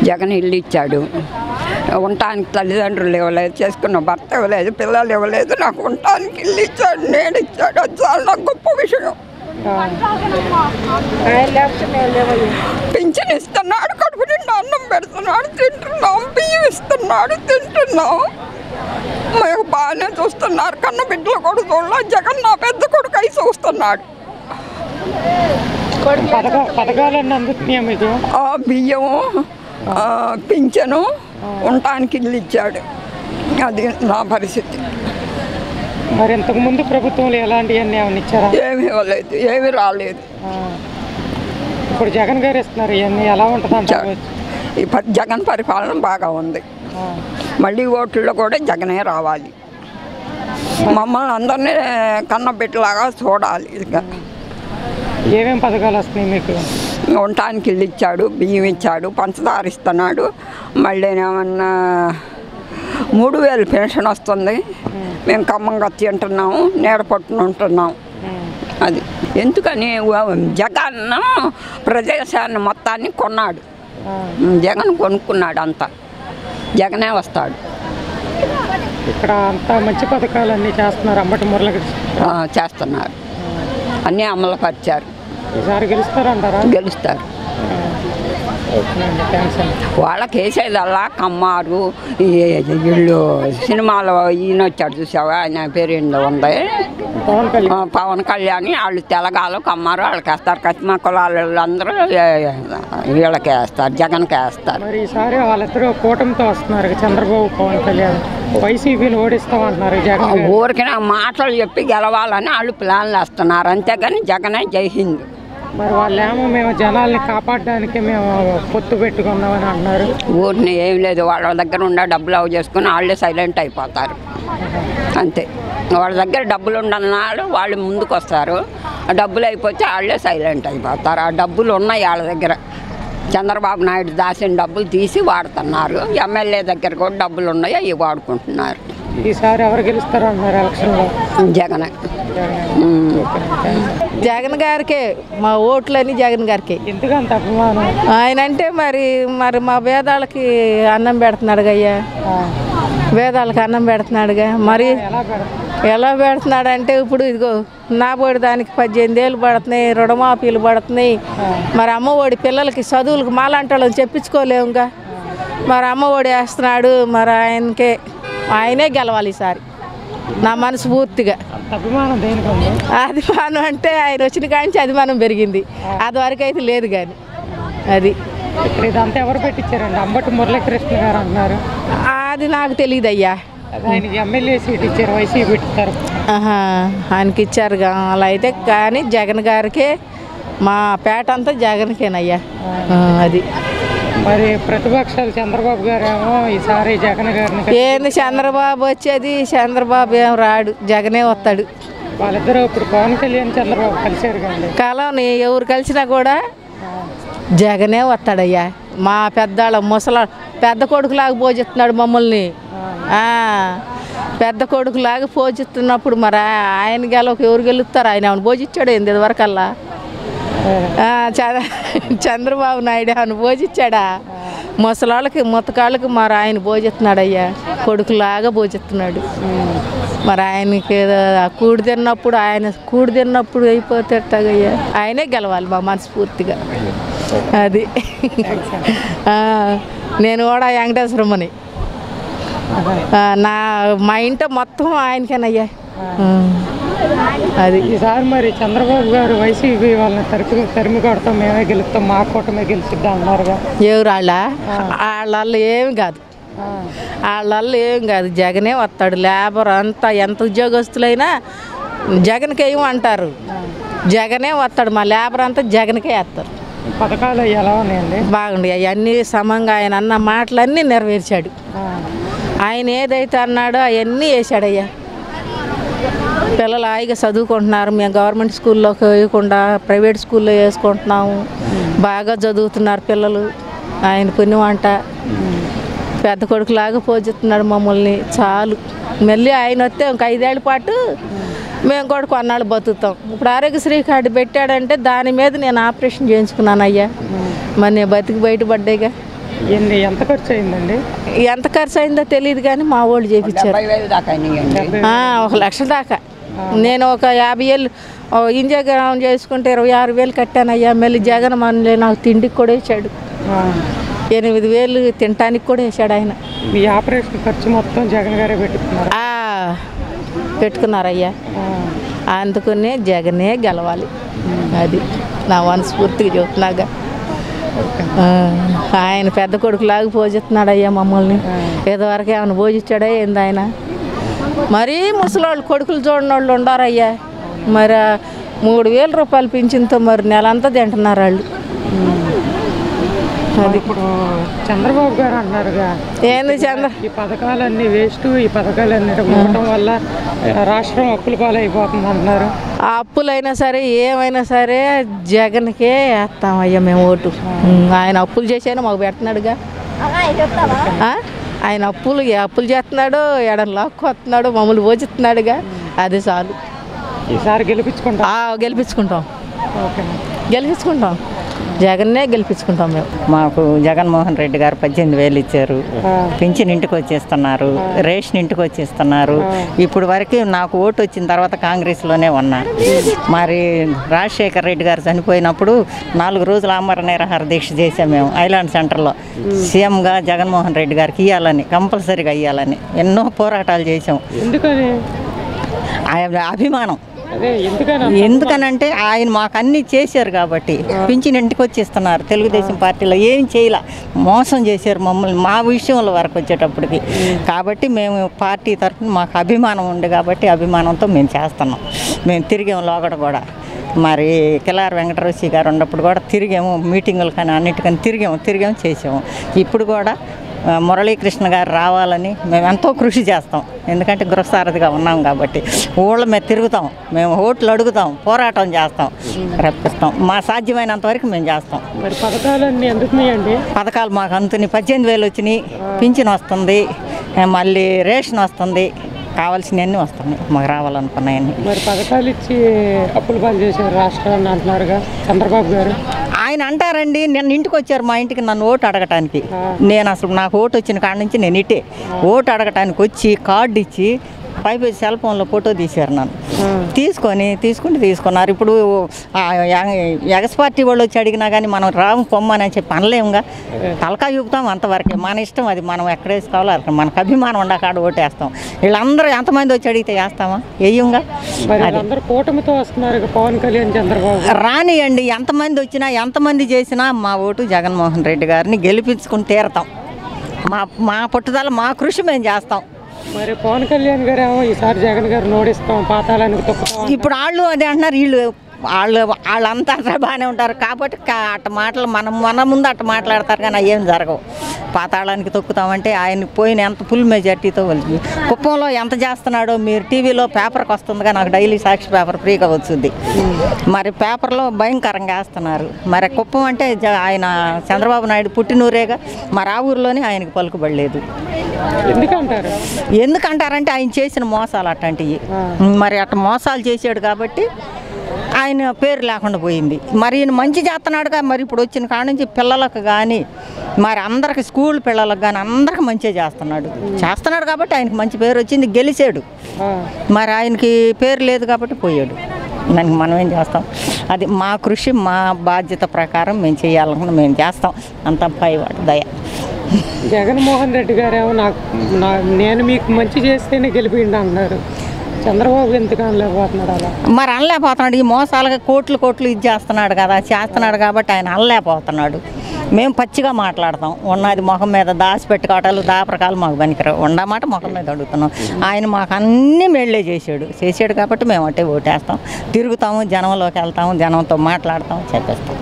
జగన్ ఇల్లు ఇచ్చాడు. ఉండటానికి తల్లిదండ్రులు ఇవ్వలేదు, చేసుకున్న భర్త ఇవ్వలేదు, పిల్లలు ఇవ్వలేదు. నాకు ఉండటానికి ఇల్లు ఇచ్చాడు, నేను ఇచ్చాడు. అది చాలా నాకు గొప్ప విషయం. పింఛన్ ఇస్తున్నాడు, కడుపు నిండా అన్నం పెడుతున్నాడు, తింటున్నాం. బియ్యం ఇస్తున్నాడు, తింటున్నాం. మాకు బాగానే చూస్తున్నారు. కన్న బిడ్డలు కూడా చూడాల. జగన్ నా పెద్ద కొడుకు అయి చూస్తున్నాడు. బియ్యం, పింఛను, ఉండటానికి ఇల్లు ఇచ్చాడు. అది నా పరిస్థితి. మరి ఇంతకుముందు ప్రభుత్వంలో ఎలాంటివన్నీ ఏమైనా ఇచ్చారా? ఏమీ ఇవ్వలేదు, ఏమీ రాలేదు. ఇప్పుడు జగన్ గారు ఇస్తున్నారు. ఇవన్నీ ఎలా ఉంటుంది? ఈ జగన్ పరిపాలన బాగా ఉంది. మళ్ళీ ఓట్లలో కూడా జగనే రావాలి. మమ్మల్ని అందరినీ కన్నబిడ్డలాగా చూడాలి. ఇక ఏమేమి పథకాలు వస్తున్నాయి మీకు? ఉండటానికి ఇల్లు ఇచ్చాడు, బియ్యం ఇచ్చాడు, పంచదార ఇస్తున్నాడు. మళ్ళీ ఏమన్నా 3000 పెన్షన్ వస్తుంది. మేము ఖమ్మంగా తింటున్నాము, నీడ పట్టున ఉంటున్నాము. అది ఎందుకని జగన్ ప్రదేశాన్ని మొత్తాన్ని కొన్నాడు. జగన్ కొనుక్కున్నాడు. అంతా జగనే వస్తాడు. ఇక్కడ అంతా మంచి పథకాలు అన్నీ చేస్తున్నారు. అంబటి మురళీకృష్ణ చేస్తున్నారు, అన్నీ అమలుపరిచారు. ఈసారి గెలుస్తారంటారా? గెలుస్తారు. వాళ్ళకి వేసేదల్లా కమ్మారు. వీళ్ళు సినిమాలో ఈయన వచ్చాడు చూసావా, ఆయన పేరు ఏందో ఉంది, పవన్ కళ్యాణ్. వాళ్ళు తెలంగాణలో కమ్మారు, వాళ్ళకి వేస్తారు. కసిమ కులాలు అందరూ వీళ్ళకి వేస్తారు, జగన్కి వేస్తారు. మరి ఈసారి వాళ్ళిద్దరూ కూటమితో వస్తున్నారు. చంద్రబాబు, పవన్ కళ్యాణ్ వైసీపీని ఓడిస్తామంటున్నారు. జగన్ ఊరికి మాటలు చెప్పి గెలవాలని వాళ్ళు ప్లాన్లు వేస్తున్నారు. అంతేగాని జగనే జై హింద్. మరి వాళ్ళేమో మేము జనాల్ని కాపాడడానికి మేము పొత్తు పెట్టుకున్నామని అంటున్నారు. ఊరిని ఏం లేదు, వాళ్ళ దగ్గర ఉన్న డబ్బులు అవి చేసుకుని వాళ్ళే సైలెంట్ అయిపోతారు. అంతే. వాళ్ళ దగ్గర డబ్బులు ఉండన్నాడు, వాళ్ళు ముందుకు వస్తారు. ఆ డబ్బులు అయిపోతే వాళ్ళే సైలెంట్ అయిపోతారు. ఆ డబ్బులు ఉన్నాయి వాళ్ళ దగ్గర. చంద్రబాబు నాయుడు దాచిన డబ్బులు తీసి వాడుతున్నారు. ఎమ్మెల్యే దగ్గర కూడా డబ్బులు ఉన్నాయి, అవి వాడుకుంటున్నారు. ఈసారి ఎవరు గెలుస్తారు అంటున్నారు ఎలక్షన్లో? జగన్. జగన్ గారికే మా ఓట్లన్నీ జగన్ గారికి. ఎందుకంత అభిమానం? ఆయన అంటే మరి మా వేదాలకి అన్నం పెడుతున్నాడుగా అయ్యా. వేదాలకి అన్నం పెడుతున్నాడుగా. మరి ఎలా పెడుతున్నాడు అంటే ఇప్పుడు ఇదిగో నా పోడి దానికి 18 ఏళ్ళు పడుతున్నాయి, రుణమాఫీలు పడుతున్నాయి. మరి అమ్మఒడి పిల్లలకి చదువులకు మాలాంటి చెప్పించుకోలేముగా. మరి అమ్మఒడి వేస్తున్నాడు. మరి ఆయనే గెలవాలి ఈసారి, నా మనసు పూర్తిగా. అభిమానం అంటే ఆయన వచ్చిన కాంచి అభిమానం పెరిగింది. అది వరకు అయితే లేదు. కానీ అది ఇదంతా ఎవరు పెట్టించారండి? అంబటి మురళీకృష్ణ గారు అంటున్నారు. అది నాకు తెలియదు అయ్యా. ఆయనకి ఎమ్మెల్యే సీట్ ఇచ్చారు, వైసీపీ పెట్టారు. ఆయనకి ఇచ్చారు. అలా అయితే కానీ జగన్ గారికే, మా పేట అంతా జగన్కేనయ్యా. అది మరి ప్రతిపక్షాలు చంద్రబాబు గారు ఏమో ఈసారి జగన్ గారిని. ఏంది చంద్రబాబు వచ్చేది? చంద్రబాబు ఏం రాడు, జగనే వస్తాడు. వాళ్ళిద్దరూ ఇప్పుడు పవన్ కళ్యాణ్ చంద్రబాబు కలిసారు కానీ కాలం ఎవరు కలిసినా కూడా జగనే వస్తాడయ్యా. మా పెద్దాళ్ళ పెద్ద కొడుకులాగా పోజిస్తున్నాడు మమ్మల్ని. పెద్ద కొడుకులాగా పోజిస్తున్నప్పుడు మరి ఆయన ఎవరు గెలుస్తారు? ఆయన ఏమైనా పోజిచ్చాడు ఏంది ఇదివరకల్లా? చంద్రబాబు నాయుడు ఏమైనా పోజిచ్చాడా? ముతకాళ్ళకి మరి ఆయన పోజిస్తున్నాడయ్యా. కొడుకులాగా పోజిస్తున్నాడు. మరి ఆయనకి కూడి తిన్నప్పుడు అయిపోతే ఎట్టాగయ్యా. ఆయనే గెలవాలి మా మనస్ఫూర్తిగా. అది నేను కూడా వెంకటేశ్వరమ్మని. మా ఇంట మొత్తం ఆయనకేనయ్యా. అది ఈసారి మరి చంద్రబాబు గారు వైసీపీ వాళ్ళని తరిమి కొడతాం, మేమే గెలుస్తాం, మా కూటమే గెలిచిద్దాం అన్నారుగా. ఎవరు వాళ్ళ ఏమి కాదు. ఏం కాదు, జగనే వస్తాడు. లేబర్ అంతా ఎంత ఉద్యోగస్తులైనా జగన్కి ఏమంటారు, జగనే వస్తాడు. మా లేబర్ అంతా జగన్కే వేస్తారు. పథకాలు ఎలా ఉన్నాయండి? బాగుంది. అవన్నీ సమంగా ఆయన అన్న మాటలన్నీ నెరవేర్చాడు. ఆయన ఏదైతే అన్నాడో అవన్నీ వేసాడయ్యా. పిల్లలు హాయిగా చదువుకుంటున్నారు. మేము గవర్నమెంట్ స్కూల్లోకి వేయకుండా ప్రైవేట్ స్కూల్లో వేసుకుంటున్నాము. బాగా చదువుతున్నారు పిల్లలు. ఆయన పుణ్యం అంట. పెద్ద కొడుకులాగా పోజిస్తున్నాడు మమ్మల్ని. చాలు, మళ్ళీ ఆయన వస్తే ఇంక 5 ఏళ్ళ పాటు మేము కూడా కొన్నాళ్ళు బతుకుతాం. ఇప్పుడు ఆరోగ్యశ్రీ కార్డు పెట్టాడంటే దాని మీద నేను ఆపరేషన్ చేయించుకున్నాను అయ్యా. మరి నేను బతికి బయటపడ్డాయిగా. ఎంత ఖర్చు అయిందండి? ఎంత ఖర్చు అయిందో తెలియదు కానీ మా వాళ్ళు చేయించారు 70,000 దాకా అయ్యాయండి. 1,00,000 దాకా. నేను ఒక 50 ఏళ్ళు ఇంజగ్రామం చేసుకుంటే 26,000 కట్టానయ్యా. మళ్ళీ జగన్ మనలే నాకు తిండికి కూడా వేసాడు. 8,000 తినటానికి కూడా వేసాడు ఆయన. మీ ఆపరేషన్ ఖర్చు మొత్తం జగన్ గారే పెట్టుకున్నారు? పెట్టుకున్నారయ్యా. అందుకనే జగనే గెలవాలి, అది నా మనస్ఫూర్తిగా చెబుతున్నాగా. ఆయన పెద్ద కొడుకులాగా పోజిస్తున్నాడు అయ్యా మమ్మల్ని. ఇదివరకు ఏమైనా పోజిచ్చాడా ఏంది ఆయన? మరీ ముసలోళ్ళు కొడుకులు చూడని వాళ్ళు ఉండారయ్యా. మరి 3,000 రూపాయలు పింఛన్తో మరి నెలంతా తింటున్నారు వాళ్ళు. అది ఇప్పుడు చంద్రబాబు గారు అంటున్నారుగా, ఏంది ఈ పథకాలన్నీ వేస్ట్, ఈ పథకాలన్నీ ఇవ్వడం వల్ల రాష్ట్రం అప్పుల పాలైపోతుంది అంటున్నారు. ఆ అప్పులైనా సరే ఏమైనా సరే జగన్కే వేస్తామయ్యా మేము ఓటు. ఆయన అప్పులు చేసాను మాకు పెడుతున్నాడుగా. ఆయన అప్పులు చేస్తున్నాడు, ఎడని లాక్కొస్తున్నాడు, మమ్మల్ని పోజిస్తున్నాడుగా. అది చాలు. ఈసారి గెలిపించుకుంటాం. గెలిపించుకుంటాం, జగన్నే గెలిపించుకుంటాం మేము. మాకు జగన్మోహన్ రెడ్డి గారు 18,000 ఇచ్చారు. పింఛన్ ఇంటికి వచ్చేస్తున్నారు, రేషన్ ఇంటికి వచ్చేస్తున్నారు. ఇప్పుడు వరకు నాకు ఓటు వచ్చిన తర్వాత కాంగ్రెస్లోనే ఉన్నా. మరి రాజశేఖర్ రెడ్డి గారు చనిపోయినప్పుడు 4 రోజులు ఆమర నిరాహార దీక్ష చేసాం మేము ఐలాండ్ సెంటర్లో. సీఎంగా జగన్మోహన్ రెడ్డి గారికి ఇవ్వాలని, కంపల్సరీగా ఇవ్వాలని ఎన్నో పోరాటాలు చేసాం. ఎందుకని? అభిమానం. ఎందుకనంటే ఆయన మాకు అన్నీ చేశారు కాబట్టి. పింఛన్ ఇంటికి వచ్చేస్తున్నారు. తెలుగుదేశం పార్టీలో ఏం చేయలే, మోసం చేశారు మమ్మల్ని మా విషయంలో వరకు వచ్చేటప్పటికి. కాబట్టి మేము పార్టీ తరఫున మాకు అభిమానం ఉంది కాబట్టి అభిమానంతో మేము చేస్తున్నాం. మేము తిరిగాం లోగడ కూడా. మరి కిలార్ వెంకటరమణ గారు ఉన్నప్పుడు కూడా తిరిగాము, మీటింగులు కానీ అన్నిటికని తిరిగాము చేసాము. ఇప్పుడు కూడా మురళీకృష్ణ గారు రావాలని మేము ఎంతో కృషి చేస్తాం. ఎందుకంటే గృహసారథిగా ఉన్నాం కాబట్టి ఊళ్ళ మీద తిరుగుతాం, మేము ఓట్లు అడుగుతాం, పోరాటం చేస్తాం, రప్పిస్తాం. మా సాధ్యమైనంత వరకు మేము చేస్తాం. మరి పథకాలన్నీ అందుతున్నాయండి? పథకాలు మాకు అందుతున్నాయి. 18,000 వచ్చినాయి, పింఛన్ వస్తుంది, మళ్ళీ రేషన్ వస్తుంది, కావాల్సినవన్నీ వస్తున్నాయి మాకు రావాలనుకున్నాయన్నీ. మరి పథకాలు ఇచ్చి అప్పులు పాలు చేశారు రాష్ట్రాన్ని అంటున్నారుగా చంద్రబాబు గారు. ఆయన అంటారండి, నిన్న ఇంటికి వచ్చారు మా ఇంటికి నన్ను ఓటు అడగటానికి. నేను అసలు నాకు ఓటు వచ్చిన కాడ నుంచి నేను ఇట్టే ఓటు అడగటానికి వచ్చి కార్డు ఇచ్చి పైపేసి సెల్ ఫోన్లో ఫోటో తీశారు నన్ను. తీసుకున్నారు. ఇప్పుడు ఎగస్ పార్టీ వాళ్ళు వచ్చి అడిగినా కానీ మనం రాము పొమ్మని చెప్పి అనలేముగా. తలకా చూపుతాం అంతవరకే, మన ఇష్టం అది. మనం ఎక్కడ వేసుకోవాలో అక్కడ మనకు అభిమానం ఉండకాడ ఓటేస్తాం. వీళ్ళందరూ ఎంతమంది వచ్చి అడిగితే వేస్తామా? వేయంగా. కూటమితో వస్తున్నారు పవన్ కళ్యాణ్, చంద్రబాబు. రానియండి, ఎంతమంది వచ్చినా ఎంతమంది చేసినా మా ఓటు జగన్మోహన్ రెడ్డి గారిని గెలిపించుకుని తీరతాం. మా పట్టుదల, మా కృషి మేము చేస్తాం. మరి పవన్ కళ్యాణ్ గారు ఏమో ఈసారి జగన్ గారు నోడిస్తాం, పాతాళానికి తొక్కుతాం. ఇప్పుడు వాళ్ళు అదే అంటున్నారు. వాళ్ళంతా అట్లా బాగానే ఉంటారు కాబట్టి అట్ట మాటలు మన ముందు అట్ట మాట్లాడతారు కానీ అవి ఏం జరగవు. పాతాళానికి తొక్కుతామంటే ఆయన పోయిన ఎంత ఫుల్ మెజార్టీతో వెళ్తుంది. కుప్పంలో ఎంత చేస్తున్నాడో మీరు టీవీలో పేపర్కి వస్తుందిగా, నాకు డైలీ సాక్షి పేపర్ ఫ్రీగా వచ్చింది. మరి పేపర్లో భయంకరంగా వేస్తున్నారు. మరి కుప్పం అంటే ఆయన చంద్రబాబు నాయుడు పుట్టినూరేగా, మరి ఆ ఊరిలోనే ఆయనకి పలుకుబడలేదు. ఎందుకంటారంటే ఆయన చేసిన మోసాలు అట్లాంటివి. మరి అట్ట మోసాలు చేశాడు కాబట్టి ఆయన పేరు లేకుండా పోయింది. మరి ఈయన మంచి చేస్తున్నాడుగా. మరి ఇప్పుడు వచ్చిన కాడ నుంచి పిల్లలకు కానీ, మరి అందరికి స్కూల్ పిల్లలకు కానీ అందరికి మంచిగా చేస్తున్నాడు కాబట్టి ఆయనకి మంచి పేరు వచ్చింది, గెలిచాడు. మరి ఆయనకి పేరు లేదు కాబట్టి పోయాడు. దానికి మనం ఏం చేస్తాం? అది మా కృషి, మా బాధ్యత ప్రకారం మేము చేయాలనుకున్న మేము చేస్తాం. అంత పైవాడు దయ. జగన్మోహన్ రెడ్డి గారేమో నేను మీకు మంచి చేస్తేనే గెలిపిండి అంటున్నారు. చంద్రబాబు ఎందుకు అనలేకపోతున్నాడు అలా? మరి అనలేకపోతున్నాడు. ఈ మోసాలుగా కోట్లు ఇది చేస్తున్నాడు కాబట్టి ఆయన అనలేకపోతున్నాడు. మేము పచ్చిగా మాట్లాడతాం. ఉన్నది ముఖం మీద దాచిపెట్టుకోవటాలు దాపరకాలు మాకు పనికిరావు. ఉండమాట ముఖం మీద అడుగుతున్నాం. ఆయన మాకు అన్నీ మేళ్ళే చేశాడు కాబట్టి మేము అంటే ఓటేస్తాం, తిరుగుతాము, జనంలోకి వెళ్తాము, జనంతో మాట్లాడతాం, చెప్పేస్తాం.